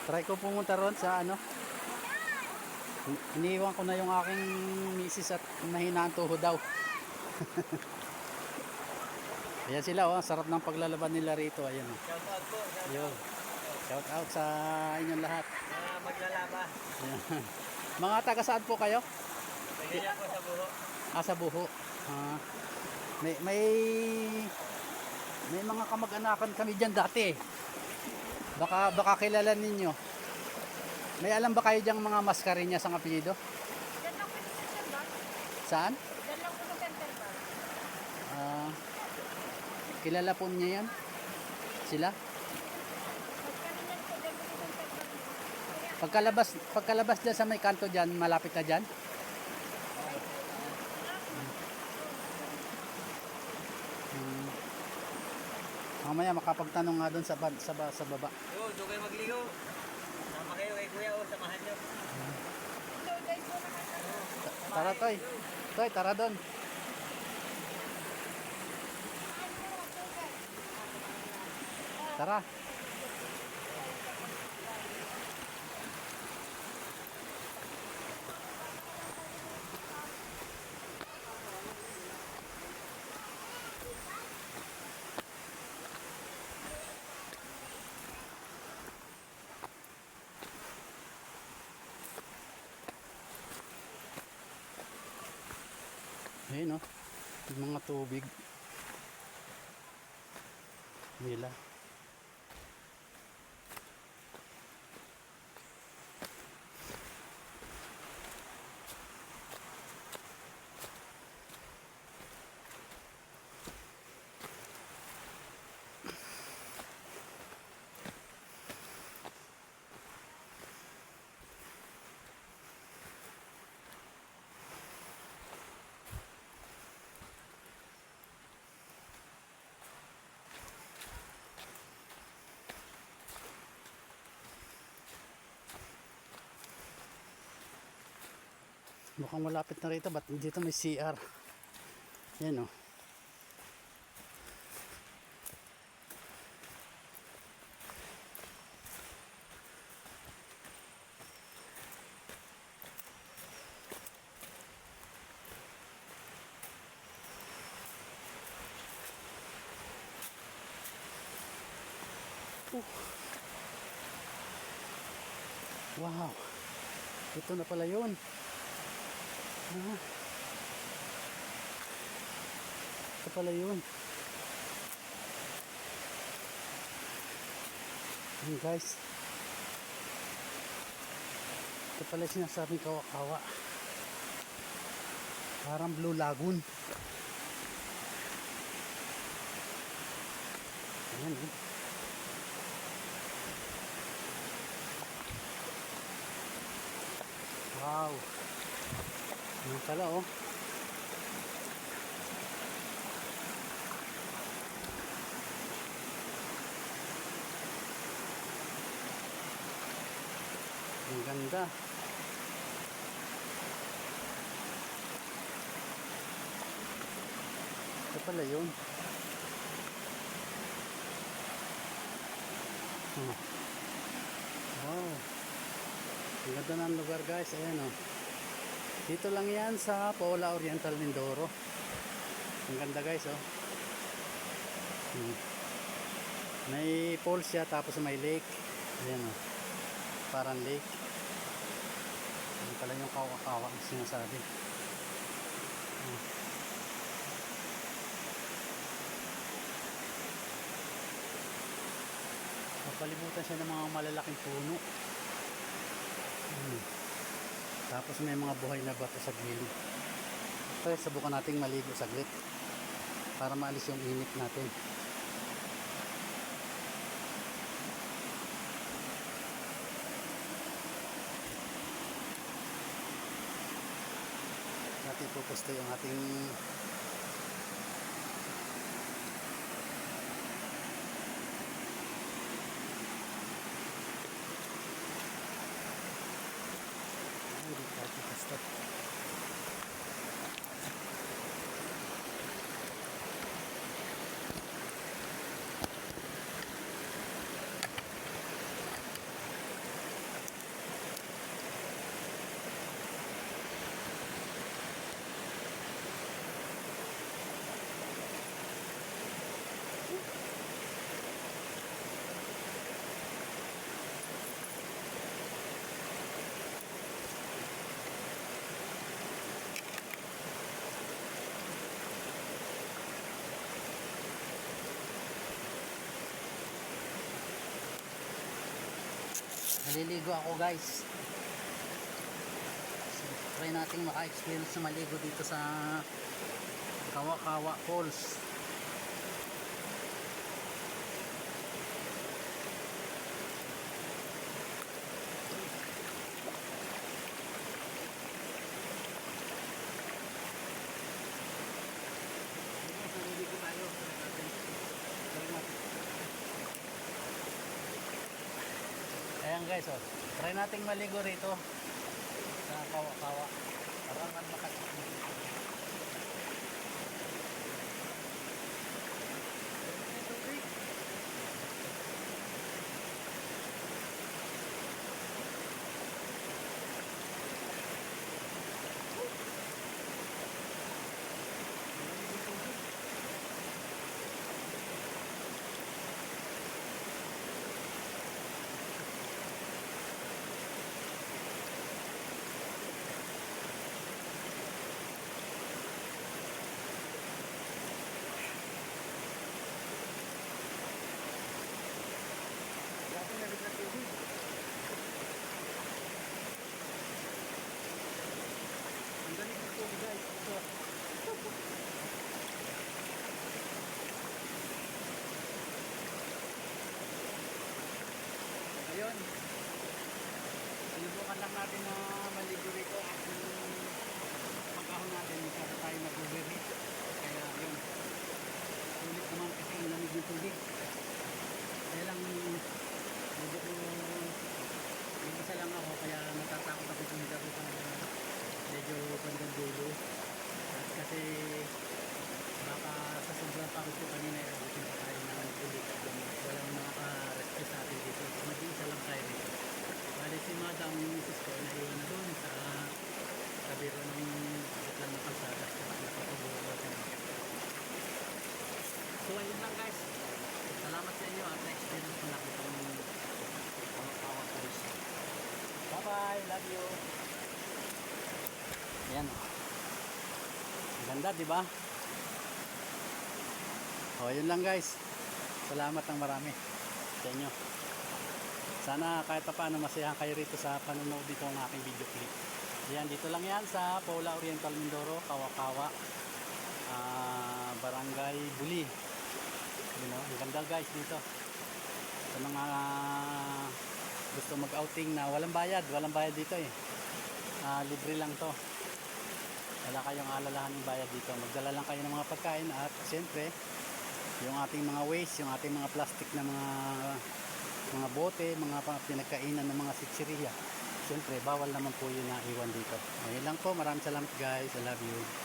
Try ko pumunta ron sa ano. Iniwan ko na yung aking misis at mahina ang tuhod daw. Ayan sila oh, sarap ng paglalaban nila rito. Ayan oh. Shout out po. Yo. Shout out sa inyong lahat. Maglalaba. Ayan. Mga taga saan po kayo? Kaya po sa buho. Sa Buho. Ah, may mga kamag-anakan kami diyan dati. Baka kilala ninyo. May alam ba kayo diyang mga Mascareñas ang apelyido? Diyan lang po sa center ba? Saan? Diyan lang po sa center ba? Ah, kilala po niya yan? Sila? Magkanilan po, diyan po sa center ba? Pagkalabas dyan sa may kanto dyan, malapit na dyan. Hmm. Mamaya makapagtanong nga doon sa baba. Yo, doon kayo magligo. Sama kayo kay kuya o samahan nyo. Ito, guys po naman. Tara Toy. Toy, tara doon. Tara. Ayun oh, yung mga tubig nila. Mukhang malapit na rito, ba't dito may CR? Yan oh. Wow, ito na pala yun. Ah, ito pala yun. Ayan guys, ito pala sinasabing kawa-kawa. Parang Blue Lagoon. Ayan eh. Wow. Ayan pala oh. Ang ganda. Ito pala yun. Wow. Ang ganda ng lugar guys. Ayan oh. Dito lang yan sa Paola Oriental, Mindoro. Ang ganda guys oh. May falls siya tapos may lake. Ayan oh. Parang lake. Ano pala yung kawa-kawa ang sinasabi. Napalibutan siya ng mga malalaking puno. Tapos may mga buhay na bato sa gilid. Kaya subukan nating maligo saglit para maalis yung init natin. Natin pupusto yung ating pupusto. Naliligo ako guys. So, try natin maka-experience na maligo dito sa Kawa-Kawa Falls. Naliligo tayo. Try natin. Ayan guys, oh. Try nating maligo rito sa Kawa-Kawa. Parang makakita. Ang galing ng tubig guys. Ito. Ayun. Sinubukan lang natin na maligo rito at yung pagkahon natin kasi tayo mag-overheat. Kaya yun. Sulit naman kasi ang lamig ng tubig. Kaya lang medyo yung isa lang ako kaya natatakot ako pumunta ko sa medyo bandang dulo. At kasi baka sa sobrang pagod ko kanina abutin pa tayo ng bulit at walang makaka-rescue sa atin dito. Mag-iisa lang tayo dito. Bali si madam yung misis ko naiwan na doon sa kabiro ng buklan ng kalsada at napapaguro natin. So ayun lang guys. Salamat sa inyo at na-experience ko nakita ng Kawa-Kawa Falls. Bye bye, love you. Ayan. Ganda, di ba? O, yun lang guys. Salamat ng marami sa inyo. Sana kahit pa paano masayahan kayo rito sa panonood dito ng aking video clip. Ayan, dito lang yan sa Paula Oriental Mindoro, Kawa-Kawa, Barangay Buli. You know, ang ganda guys dito. Sa mga gusto mag-outing na walang bayad dito eh. Libre lang to. Wala kayong alalahan ng bayad dito. Magdala lang kayo ng mga pagkain at siyempre yung ating mga waste, yung ating mga plastic na mga bote, mga pinagkainan ng mga sitsiriya. Siyempre bawal naman po yun na iwan dito. Ayun lang po. Maraming salamat guys. I love you.